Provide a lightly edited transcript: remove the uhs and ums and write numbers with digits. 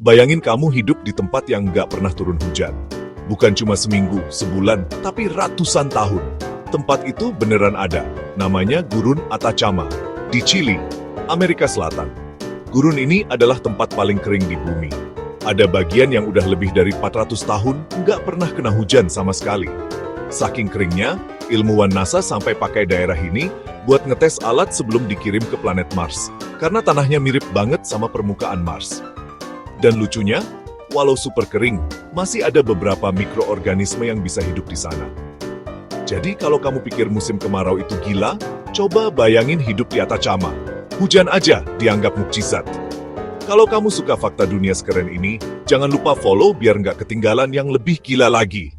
Bayangin kamu hidup di tempat yang nggak pernah turun hujan. Bukan cuma seminggu, sebulan, tapi ratusan tahun. Tempat itu beneran ada. Namanya Gurun Atacama, di Chili, Amerika Selatan. Gurun ini adalah tempat paling kering di bumi. Ada bagian yang udah lebih dari 400 tahun nggak pernah kena hujan sama sekali. Saking keringnya, ilmuwan NASA sampai pakai daerah ini buat ngetes alat sebelum dikirim ke planet Mars. Karena tanahnya mirip banget sama permukaan Mars. Dan lucunya, walau super kering, masih ada beberapa mikroorganisme yang bisa hidup di sana. Jadi kalau kamu pikir musim kemarau itu gila, coba bayangin hidup di Atacama. Hujan aja dianggap mukjizat. Kalau kamu suka fakta dunia sekeren ini, jangan lupa follow biar nggak ketinggalan yang lebih gila lagi.